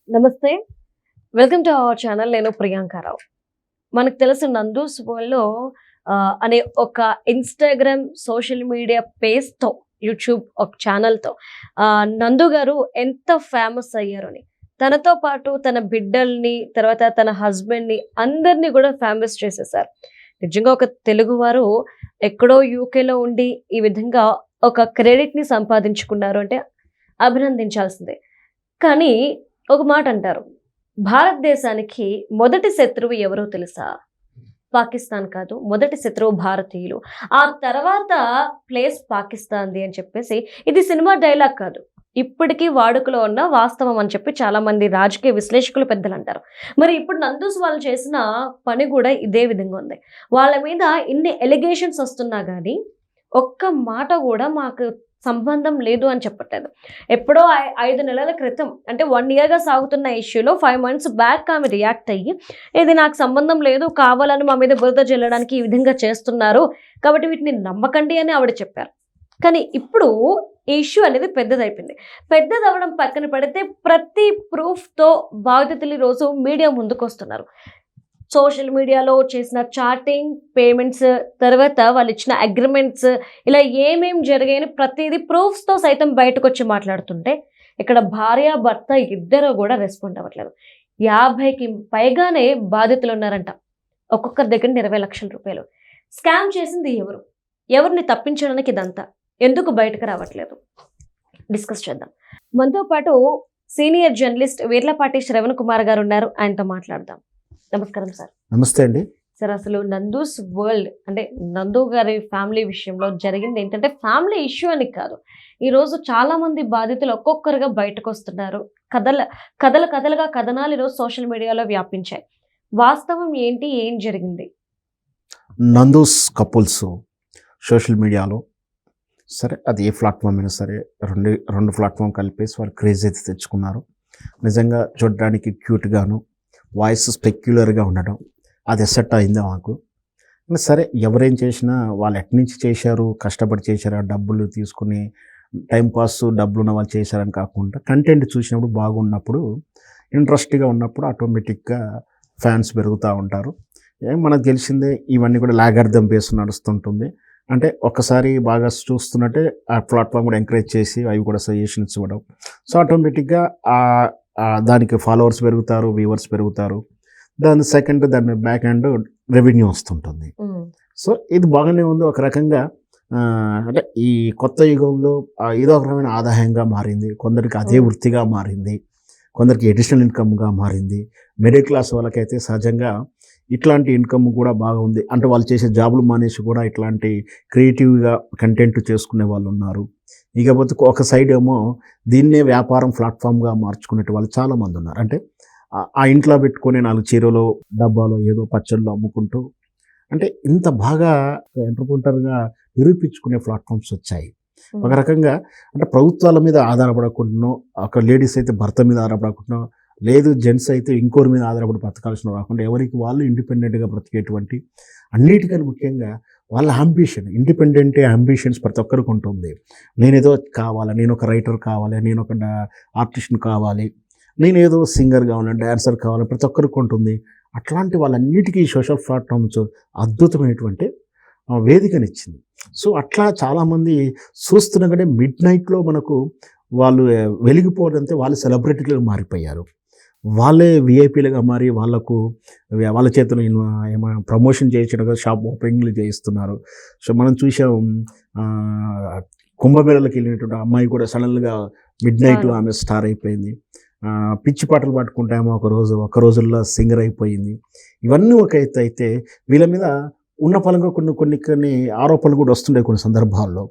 నమస్తే. Welcome to our channel. నేను ప్రియాంకారావు. మనకు తెలుసు నందూస్ వరల్డ్‌లో అనే ఒక ఇన్‌స్టాగ్రామ్ సోషల్ మీడియా పేజ్‌తో, యూట్యూబ్ ఒక ఛానెల్‌తో నందు గారు ఎంత ఫేమస్ అయ్యారని. తనతో పాటు తన బిడ్డల్ని, తర్వాత తన హస్బెండ్‌ని అందరిని కూడా ఫేమస్ చేసేసారు. నిజంగా ఒక తెలుగువారు ఎక్కడో యూకేలో ఉండి ఈ విధంగా ఒక క్రెడిట్‌ని సంపాదించుకున్నారు అంటే అభినందించాల్సిందే. కానీ ఒక మాట అంటారు, భారతదేశానికి మొదటి శత్రువు ఎవరో తెలుసా? పాకిస్తాన్ కాదు, మొదటి శత్రువు భారతీయులు. ఆ తర్వాత ప్లేస్ పాకిస్తాన్‌ది అని చెప్పేసి ఇది సినిమా డైలాగ్ కాదు. ఇప్పటికీ వాడుకలో ఉన్న వాస్తవం అని చెప్పి చాలా మంది రాజకీయ విశ్లేషకులు పెద్దలు అంటారు. మరి ఇప్పుడు నందూస్ వాళ్ళు చేసిన పని కూడా ఇదే విధంగా ఉంది. వాళ్ళ మీద ఇన్ని ఎలిగేషన్స్ వస్తున్నా గానీ ఒక్క మాట కూడా మాకు సంబంధం లేదు అని చెప్పట్లేదు. ఎప్పుడో 5 నెలల క్రితం అంటే 1 ఇయర్‌గా సాగుతున్న ఇష్యూలో 5 మంత్స్ బ్యాక్ ఆమె రియాక్ట్ అయ్యి, ఇది నాకు సంబంధం లేదు, కావాలని మా మీద బురద జల్లడానికి ఈ విధంగా చేస్తున్నారు, కాబట్టి వీటిని నమ్మకండి అని ఆవిడ చెప్పారు. కానీ ఇప్పుడు ఈ ఇష్యూ అనేది పెద్దదైపోయింది. పెద్దదవ్వడం పక్కన పెడితే ప్రతి ప్రూఫ్‌తో బాధితులు ఈరోజు మీడియా ముందుకొస్తున్నారు. సోషల్ మీడియాలో చేసిన చాటింగ్, పేమెంట్స్, తర్వాత వాళ్ళు ఇచ్చిన అగ్రిమెంట్స్, ఇలా ఏమేం జరిగాయని ప్రతిదీ ప్రూఫ్స్‌తో సైతం బయటకొచ్చి మాట్లాడుతుంటే, ఇక్కడ భార్య, భర్త ఇద్దరు కూడా రెస్పాండ్ అవ్వట్లేదు. 50కి పైగానే బాధితులు ఉన్నారంట. ఒక్కొక్కరి దగ్గర 20 లక్షల రూపాయలు. స్కామ్ చేసింది ఎవరు? ఎవరిని తప్పించడానికి ఇదంతా? ఎందుకు బయటకు రావట్లేదు? డిస్కస్ చేద్దాం. మనతో పాటు సీనియర్ జర్నలిస్ట్ వీర్లపాటి శ్రవణ్ కుమార్ గారు ఉన్నారు. ఆయనతో మాట్లాడదాం. నమస్కారం సార్. నమస్తే అండి. సార్, అసలు నందూస్ వరల్డ్ అంటే నందు గారి ఫ్యామిలీ విషయంలో జరిగింది ఏంటంటే ఫ్యామిలీ ఇష్యూ అని కాదు. ఈరోజు చాలా మంది బాధితులు ఒక్కొక్కరుగా బయటకు వస్తున్నారు. కథలుగా కథనాలు ఈరోజు సోషల్ మీడియాలో వ్యాపించాయి. వాస్తవం ఏంటి? ఏం జరిగింది? నందూస్ కపుల్స్ సోషల్ మీడియాలో సరే, అది ఏ ప్లాట్ఫామ్ అయినా సరే, రెండు ప్లాట్ఫామ్ కలిపేసి వాళ్ళు క్రేజ్ అయితే తెచ్చుకున్నారు. నిజంగా చూడడానికి క్యూట్గాను, వాయిస్ స్పెక్యులర్గా ఉండడం, అది ఎసెట్ అయిందా మాకు. సరే, ఎవరేం చేసినా వాళ్ళు ఎట్నుంచి చేశారు, కష్టపడి చేశారా, డబ్బులు తీసుకుని టైంపాస్ డబ్బులు ఉన్న వాళ్ళు చేశారని కాకుండా కంటెంట్ చూసినప్పుడు బాగున్నప్పుడు, ఇంట్రెస్ట్గా ఉన్నప్పుడు ఆటోమేటిక్గా ఫ్యాన్స్ పెరుగుతూ ఉంటారు. మనకు తెలిసిందే, ఇవన్నీ కూడా లాగార్థం బేస్ నడుస్తుంటుంది. అంటే ఒక్కసారి బాగా చూస్తున్నట్టే ఆ ప్లాట్ఫామ్ కూడా ఎంకరేజ్ చేసి అవి కూడా సజెషన్స్ ఇవ్వడం. సో ఆటోమేటిక్గా దానికి ఫాలోవర్స్ పెరుగుతారు, వ్యూవర్స్ పెరుగుతారు. దాని బ్యాక్ హ్యాండ్ రెవెన్యూ వస్తుంటుంది. సో ఇది బాగానే ఉంది ఒక రకంగా. అంటే ఈ కొత్త యుగంలో ఏదో ఒక రకమైన ఆదాయంగా మారింది. కొందరికి అదే వృత్తిగా మారింది, కొందరికి అడిషనల్ ఇన్కమ్గా మారింది. మిడిల్ క్లాస్ వాళ్ళకైతే సహజంగా ఇట్లాంటి ఇన్కమ్ కూడా బాగా ఉంది. అంటే వాళ్ళు చేసే జాబులు మానేసి కూడా ఇట్లాంటి క్రియేటివ్గా కంటెంట్ చేసుకునే వాళ్ళు ఉన్నారు. ఇకపోతే ఒక సైడ్ ఏమో దీన్నే వ్యాపారం ప్లాట్ఫామ్గా మార్చుకునే వాళ్ళు చాలామంది ఉన్నారు. అంటే ఆ ఇంట్లో పెట్టుకొని 4 చీరలు డబ్బాలో ఏదో పచ్చళ్ళు అమ్ముకుంటూ, అంటే ఇంత బాగా ఎంటర్‌ప్రెన్యూర్‌గా నిరూపించుకునే ప్లాట్ఫామ్స్ వచ్చాయి. ఒక రకంగా అంటే ప్రభుత్వాల మీద ఆధారపడకుండా, ఒక లేడీస్ అయితే భర్త మీద ఆధారపడకుండా, లేదు జెంట్స్ అయితే ఇంకోరి మీద ఆధారపడి బ్రతకాల్సిన రాకుండా ఎవరికి వాళ్ళు ఇండిపెండెంట్గా బ్రతికేటువంటి, అన్నిటికన్నా ముఖ్యంగా వాళ్ళ అంబిషన్స్ ప్రతి ఒక్కరికి ఉంటుంది. నేనేదో కావాలి, నేను ఒక రైటర్ కావాలి, నేను ఒక ఆర్టిస్ట్ని కావాలి, నేనేదో సింగర్ కావాలి, డ్యాన్సర్ కావాలి, ప్రతి ఒక్కరికి ఉంటుంది. అట్లాంటి వాళ్ళన్నిటికీ సోషల్ ప్లాట్ఫామ్స్ అద్భుతమైనటువంటి వేదికనిచ్చింది. సో అట్లా చాలామంది చూస్తున్నగానే మిడ్ నైట్లో మనకు వాళ్ళు వెలిగిపోవడంతో వాళ్ళు సెలబ్రిటీలుగా మారిపోయారు. వాళ్ళే విఐపీలుగా మారి వాళ్ళ చేతిలో ఏమైనా ప్రమోషన్ చేయించడం, షాప్ ఓపెనింగ్లు చేయిస్తున్నారు. సో మనం చూసాం, కుంభమేళకి వెళ్ళినటువంటి అమ్మాయి కూడా సడన్గా మిడ్ నైట్ ఆమె స్టార్ అయిపోయింది. పిచ్చి పాటలు పట్టుకుంటామో ఒక రోజుల్లో సింగర్ అయిపోయింది. ఇవన్నీ ఒక ఎత్తు అయితే, వీళ్ళ మీద ఉన్న పరంగా కొన్ని ఆరోపణలు కూడా వస్తుండే కొన్ని సందర్భాల్లో.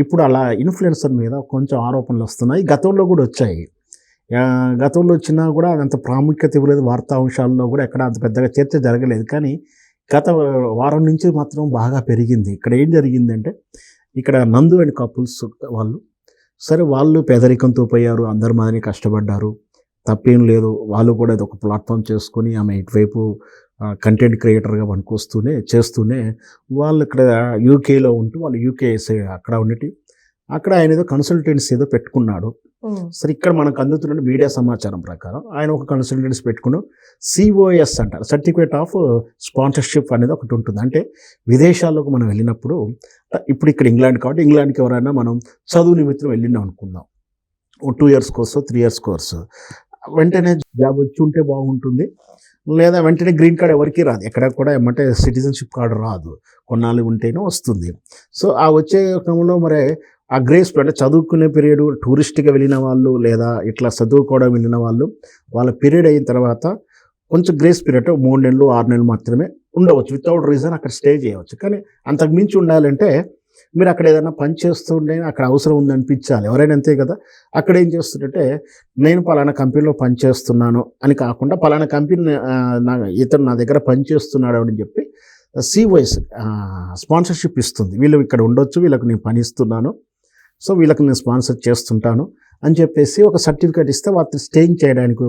ఇప్పుడు అలా ఇన్ఫ్లుయెన్సర్ మీద కొంచెం ఆరోపణలు వస్తున్నాయి. గతంలో కూడా వచ్చాయి. గతంలో వచ్చినా కూడా అంత ప్రాముఖ్యత ఇవ్వలేదు. వార్తా అంశాల్లో కూడా ఎక్కడ అంత పెద్దగా చర్చ జరగలేదు. కానీ గత వారం నుంచి మాత్రం బాగా పెరిగింది. ఇక్కడ ఏం జరిగిందంటే, ఇక్కడ నందు అండ్ కపుల్స్ వాళ్ళు పేదరికంతో పోయారు, అందరి మాదిరి కష్టపడ్డారు, తప్పేం లేదు. వాళ్ళు కూడా ఒక ప్లాట్ఫామ్ చేసుకొని ఆమె ఇటువైపు కంటెంట్ క్రియేటర్గా చేస్తూనే వాళ్ళు ఇక్కడ యూకేలో ఉంటూ, వాళ్ళు యూకే అక్కడ ఉన్నట్టు అక్కడ ఆయన ఏదో కన్సల్టెన్సీ ఏదో పెట్టుకున్నాడు. సరే ఇక్కడ మనకు అందుతున్న మీడియా సమాచారం ప్రకారం ఆయన ఒక కన్సల్టెన్సీ పెట్టుకుని సిఓఎస్ అంటారు, సర్టిఫికేట్ ఆఫ్ స్పాన్సర్షిప్ అనేది ఒకటి ఉంటుంది. అంటే విదేశాల్లోకి మనం వెళ్ళినప్పుడు, ఇప్పుడు ఇక్కడ ఇంగ్లాండ్ కాబట్టి ఇంగ్లాండ్కి ఎవరైనా మనం చదువు నిమిత్తం వెళ్ళినాం అనుకుందాం, 2 years కోర్సు 3 years కోర్సు, వెంటనే జాబ్ వచ్చి ఉంటే బాగుంటుంది, లేదా వెంటనే గ్రీన్ కార్డ్ ఎవరికి రాదు, ఎక్కడ కూడా ఏమంటే సిటిజన్షిప్ కార్డు రాదు, కొన్నాళ్ళు ఉంటేనే వస్తుంది. సో ఆ వచ్చే క్రమంలో మరి ఆ గ్రేస్ అంటే చదువుకునే పీరియడ్, టూరిస్ట్గా వెళ్ళిన వాళ్ళు లేదా ఇట్లా చదువుకోవడం వెళ్ళిన వాళ్ళు, వాళ్ళ పీరియడ్ అయిన తర్వాత కొంచెం గ్రేస్ పీరియడ్ 3 నెలలు 6 నెలలు మాత్రమే ఉండవచ్చు, వితౌట్ రీజన్ అక్కడ స్టే చేయవచ్చు. కానీ అంతకు మించి ఉండాలంటే మీరు అక్కడ ఏదైనా పని చేస్తుంటే అక్కడ అవసరం ఉందనిపించాలి, ఎవరైనా అంతే కదా. అక్కడ ఏం చేస్తుంటే నేను పలానా కంపెనీలో పని చేస్తున్నాను అని కాకుండా పలానా కంపెనీ ఇతను నా దగ్గర పని చేస్తున్నాడు అని చెప్పి సిఓఎస్ స్పాన్సర్షిప్ ఇస్తుంది. వీళ్ళు ఇక్కడ ఉండొచ్చు, వీళ్ళకి నేను పని ఇస్తున్నాను, సో వీళ్ళకి నేను స్పాన్సర్ చేస్తుంటాను అని చెప్పేసి ఒక సర్టిఫికేట్ ఇస్తే వాళ్ళు స్టేయింగ్ చేయడానికి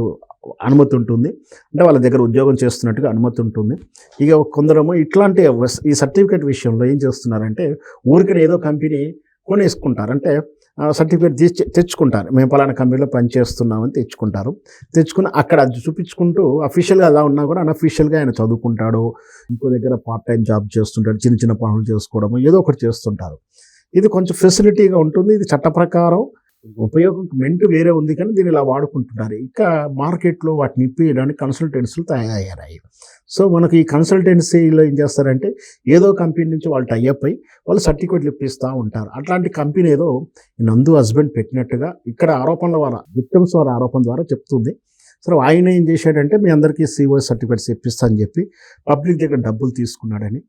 అనుమతి ఉంటుంది, అంటే వాళ్ళ దగ్గర ఉద్యోగం చేస్తున్నట్టుగా అనుమతి ఉంటుంది. ఇక కొందరేమో ఇట్లాంటి ఈ సర్టిఫికేట్ విషయంలో ఏం చేస్తున్నారంటే ఊరికనే ఏదో కంపెనీ కొనేసుకుంటారు, అంటే సర్టిఫికేట్ తెచ్చుకుంటారు, మేము పలానా కంపెనీలో పనిచేస్తున్నామని తెచ్చుకుని అక్కడ అది చూపించుకుంటూ అఫీషియల్గా అలా ఉన్నా కూడా అన్అఫీషియల్గా ఆయన చదువుకుంటాడు, ఇంకో దగ్గర పార్ట్ టైం జాబ్ చేస్తుంటాడు, చిన్న చిన్న పనులు చేసుకోవడము ఏదో ఒకటి చేస్తుంటారు. ఇది కొంచెం ఫెసిలిటీగా ఉంటుంది, ఇది చట్ట ప్రకారం ఉపయోగం మెంటు వేరే ఉంది, కానీ దీన్ని ఇలా వాడుకుంటున్నారు. ఇక మార్కెట్లో వాటిని ఇప్పించడానికి కన్సల్టెన్సీలు తయారయ్యాయి. సో మనకి ఈ కన్సల్టెన్సీలో ఏం చేస్తారంటే ఏదో కంపెనీ నుంచి వాళ్ళు టైఅప్ అయ్యి వాళ్ళు సర్టిఫికేట్లు ఇప్పిస్తూ ఉంటారు. అట్లాంటి కంపెనీ ఏదో నందు హస్బెండ్ పెట్టినట్టుగా ఇక్కడ ఆరోపణల ద్వారా, విక్టిమ్స్ వారి ఆరోపణ ద్వారా చెప్తుంది. సరే ఆయన ఏం చేశాడంటే మీ అందరికీ సిఓఎస్ సర్టిఫికేట్స్ ఇప్పిస్తా అని చెప్పి పబ్లిక్ దగ్గర డబ్బులు తీసుకున్నాడని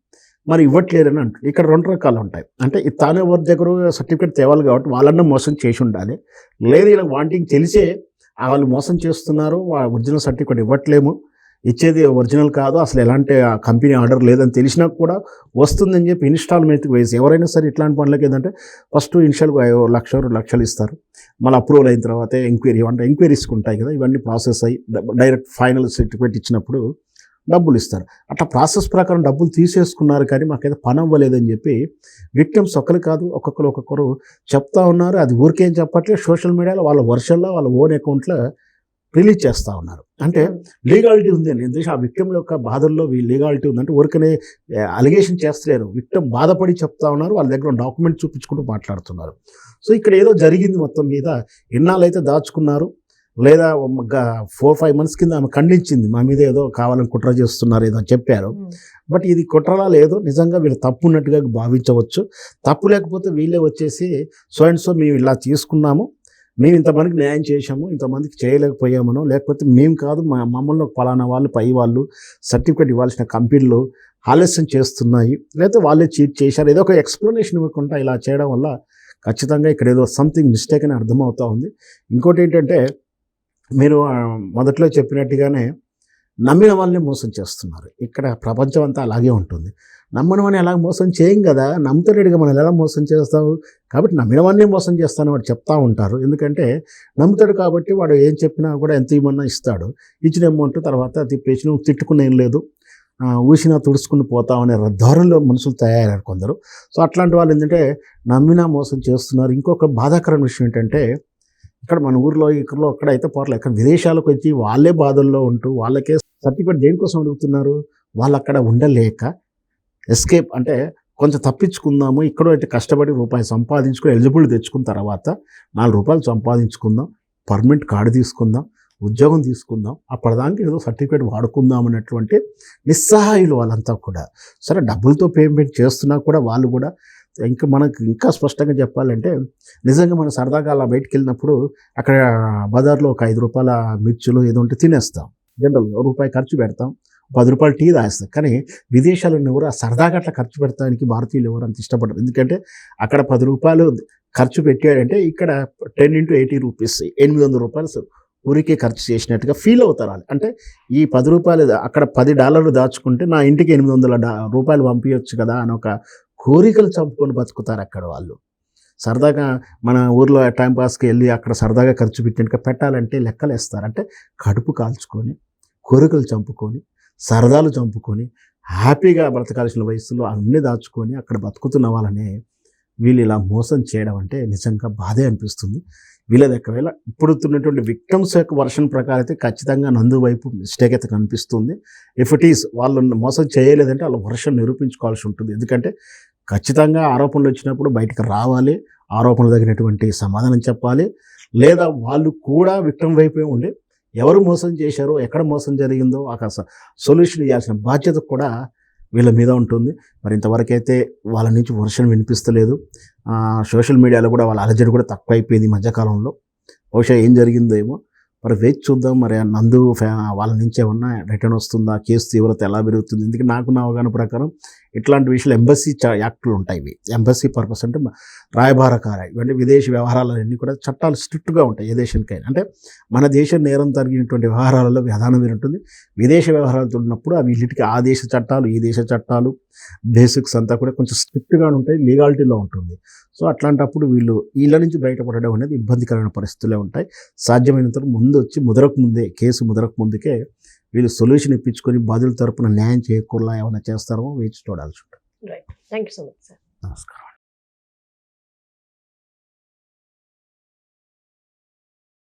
మరి ఇవ్వట్లేరని అంటుంది. ఇక్కడ 2 రకాలు ఉంటాయి, అంటే తాను ఎవరి దగ్గర సర్టిఫికేట్ తేవాలి కాబట్టి వాళ్ళన్నా మోసం చేసి ఉండాలి, లేదు ఇలా వాంటింగ్ తెలిసే వాళ్ళు మోసం చేస్తున్నారు, ఒరిజినల్ సర్టిఫికేట్ ఇవ్వట్లేము, ఇచ్చేది ఒరిజినల్ కాదు, అసలు ఎలాంటి కంపెనీ ఆర్డర్ లేదని తెలిసినా కూడా వస్తుందని చెప్పి ఇన్స్టాల్మెంట్కి వేసి, ఎవరైనా సరే ఇట్లాంటి పనులకి ఏంటంటే ఫస్ట్ ఇనిషియల్గా 1,00,000 2 లక్షలు ఇస్తారు, మళ్ళీ అప్రూవల్ అయిన తర్వాత ఎంక్వైరీస్కి ఉంటాయి కదా, ఇవన్నీ ప్రాసెస్ అయ్యి డైరెక్ట్ ఫైనల్ సర్టిఫికేట్ ఇచ్చినప్పుడు డబ్బులు ఇస్తారు. అట్లా ప్రాసెస్ ప్రకారం డబ్బులు తీసేసుకున్నారు, కానీ మాకైతే పని అవ్వలేదని చెప్పి విక్టిమ్స్ ఒకరు కాదు ఒక్కొక్కరు చెప్తా ఉన్నారు. అది ఊరికేం చెప్పట్లేదు, సోషల్ మీడియాలో వాళ్ళ వర్షన్లో వాళ్ళ ఓన్ అకౌంట్లో రిలీజ్ చేస్తూ ఉన్నారు. అంటే లీగాలిటీ ఉంది అని ఎందుకంటే ఆ విక్టిమ్ యొక్క బాధల్లో లీగాలిటీ ఉందంటే ఊరికనే అలిగేషన్ చేస్తలేరు, విక్టిమ్ బాధపడి చెప్తా ఉన్నారు, వాళ్ళ దగ్గర డాక్యుమెంట్ చూపించుకుంటూ మాట్లాడుతున్నారు. సో ఇక్కడ ఏదో జరిగింది మొత్తం మీద, ఎన్నాళ్ళైతే దాచుకున్నారు, లేదా 4-5 months కింద ఆమె ఖండించింది, మా మీద ఏదో కావాలని కుట్ర చేస్తున్నారు ఏదో చెప్పారు. బట్ ఇది కుట్రలా లేదు, నిజంగా వీళ్ళు తప్పు ఉన్నట్టుగా భావించవచ్చు. తప్పు లేకపోతే వీళ్ళే వచ్చేసి సో అండ్ సో మేము ఇలా తీసుకున్నాము, మేము ఇంతమందికి న్యాయం చేశాము, ఇంతమందికి చేయలేకపోయామనో, లేకపోతే మేము కాదు మమ్మల్ని పలానా వాళ్ళు పై వాళ్ళు సర్టిఫికేట్ ఇవ్వాల్సిన కంపెనీలు ఆలస్యం చేస్తున్నాయి, లేకపోతే వాళ్ళే చీట్ చేశారు, ఏదో ఒక ఎక్స్ప్లెనేషన్ ఇవ్వకుండా ఇలా చేయడం వల్ల ఖచ్చితంగా ఇక్కడ ఏదో సంథింగ్ మిస్టేక్ అని అర్థమవుతూ ఉంది. ఇంకోటి ఏంటంటే మీరు మొదట్లో చెప్పినట్టుగానే నమ్మిన వాళ్ళని మోసం చేస్తున్నారు. ఇక్కడ ప్రపంచం అంతా అలాగే ఉంటుంది, నమ్మని వాడిని ఎలా మోసం చేయం కదా, నమ్ముతాడుగా మనం ఎలా మోసం చేస్తావు, కాబట్టి నమ్మిన వాడిని మోసం చేస్తాను వాడు చెప్తా ఉంటారు. ఎందుకంటే నమ్ముతాడు కాబట్టి వాడు ఏం చెప్పినా కూడా ఎంత ఇవ్వమన్నా ఇస్తాడు, ఇచ్చిన అమౌంట్ తర్వాత తిప్పేసి నువ్వు తిట్టుకుని ఏం లేదు, ఊసినా తుడుచుకుని పోతామనే ధోరణిలో మనుషులు తయారయ్యారు కొందరు. సో అట్లాంటి వాళ్ళు ఏంటంటే నమ్మినా మోసం చేస్తున్నారు. ఇంకొక బాధాకరమైన విషయం ఏంటంటే ఇక్కడ మన ఊర్లో ఇక్కడలో అక్కడైతే పోట్ల ఇక్కడ విదేశాలకు వచ్చి వాళ్ళే బాధల్లో ఉంటూ వాళ్ళకే సర్టిఫికేట్ దేనికోసం అడుగుతున్నారు, వాళ్ళు అక్కడ ఉండలేక ఎస్కేప్ అంటే కొంచెం తప్పించుకుందాము, ఇక్కడ అయితే కష్టపడి రూపాయి సంపాదించుకుని ఎలిజిబుల్ తెచ్చుకున్న తర్వాత 4 రూపాయలు సంపాదించుకుందాం, పర్మనెంట్ కార్డు తీసుకుందాం, ఉద్యోగం తీసుకుందాం, అప్పటిదానికి ఏదో సర్టిఫికేట్ వాడుకుందాం అన్నటువంటి నిస్సహాయులు వాళ్ళంతా కూడా. సరే డబ్బులతో పేమెంట్ చేస్తున్నా కూడా వాళ్ళు కూడా ఇంకా మనకు ఇంకా స్పష్టంగా చెప్పాలంటే నిజంగా మనం సరదాగా అలా బయటికి వెళ్ళినప్పుడు అక్కడ బజార్లో ఒక 5 రూపాయల మిర్చులు ఏదో ఉంటే తినేస్తాం, జనరల్గా రూపాయి ఖర్చు పెడతాం, 10 రూపాయలు టీ తాగేస్తాం. కానీ విదేశాల్లో ఎవరు ఆ సరదాగా అట్లా ఖర్చు పెడతానికి భారతీయులు ఎవరు అంత ఇష్టపడరు, ఎందుకంటే అక్కడ 10 రూపాయలు ఖర్చు పెట్టాడంటే ఇక్కడ 10 × 80 రూపీస్ 800 రూపాయలు ఊరికే ఖర్చు చేసినట్టుగా ఫీల్ అవుతారు వాళ్ళు. అంటే ఈ 10 రూపాయలు అక్కడ $10 దాచుకుంటే నా ఇంటికి 800 రూపాయలు పంపించవచ్చు కదా అని ఒక కోరికలు చంపుకొని బతుకుతారు అక్కడ వాళ్ళు. సరదాగా మన ఊర్లో టైంపాస్కి వెళ్ళి అక్కడ సరదాగా ఖర్చు పెట్టాలంటే లెక్కలు వేస్తారు, అంటే కడుపు కాల్చుకొని కోరికలు చంపుకొని సరదాలు చంపుకొని హ్యాపీగా బ్రతకాల్సిన వయసులో అన్నీ దాచుకొని అక్కడ బతుకుతున్న వాళ్ళనే వీళ్ళు ఇలా మోసం చేయడం అంటే నిజంగా బాధే అనిపిస్తుంది. వీళ్ళది ఒకవేళ ఇప్పుడుతున్నటువంటి విక్టమ్స్ యొక్క వర్షన్ ప్రకారం అయితే ఖచ్చితంగా నందు వైపు మిస్టేక్ అయితే కనిపిస్తుంది. ఇఫ్ ఇట్ ఈస్ వాళ్ళు మోసం చేయలేదంటే వాళ్ళ వర్షన్ నిరూపించుకోవాల్సి ఉంటుంది. ఎందుకంటే ఖచ్చితంగా ఆరోపణలు వచ్చినప్పుడు బయటకు రావాలి, ఆరోపణలు తగినటువంటి సమాధానం చెప్పాలి. లేదా వాళ్ళు కూడా విక్టమ్ వైపే ఉండి ఎవరు మోసం చేశారో, ఎక్కడ మోసం జరిగిందో ఆ సొల్యూషన్ ఇవ్వాల్సిన బాధ్యత కూడా వీళ్ళ మీద ఉంటుంది. మరి ఇంతవరకైతే వాళ్ళ నుంచి వర్షన్ వినిపిస్తలేదు. సోషల్ మీడియాలో కూడా వాళ్ళ అలజడి కూడా తక్కువైపోయింది ఈ మధ్యకాలంలో. బహుశా ఏం జరిగిందో ఏమో, మరి వేచి చూద్దాం. మరి ఆ నందు వాళ్ళ నుంచి ఏమన్నా రిటర్న్ వస్తుందా, కేసు తీవ్రత ఎలా పెరుగుతుంది. ఎందుకంటే నాకు నా అవగాహన ప్రకారం ఇట్లాంటి విషయాలు ఎంబసీ యాక్టులు ఉంటాయి. ఇవి ఎంబసీ పర్పస్ అంటే రాయబార కార్య, ఇవన్నీ విదేశీ వ్యవహారాలన్నీ కూడా చట్టాలు స్ట్రిక్ట్గా ఉంటాయి ఏ దేశానికైనా. అంటే మన దేశం నేరం తగినటువంటి వ్యవహారాలలో విధానం వేరు ఉంటుంది. విదేశ వ్యవహారాలతో ఉన్నప్పుడు అవి వీటికి ఆ దేశ చట్టాలు, ఈ దేశ చట్టాలు, బేసిక్స్ అంతా కూడా కొంచెం స్ట్రిక్ట్గా ఉంటాయి, లీగాలిటీలో ఉంటుంది. సో అట్లాంటప్పుడు వీళ్ళ నుంచి బయటపడడం అనేది ఇబ్బందికరమైన పరిస్థితులే ఉంటాయి. సాధ్యమైనంత ముందు వచ్చి కేసు ముదరక ముందుకే వీళ్ళు సొల్యూషన్ ఇప్పించుకొని బాధ్యుల తరపున న్యాయం చేకూరలా ఏమైనా చేస్తారో వేచి చూడాల్సి ఉంటుంది. Right, thank you so much sir. నమస్కారం.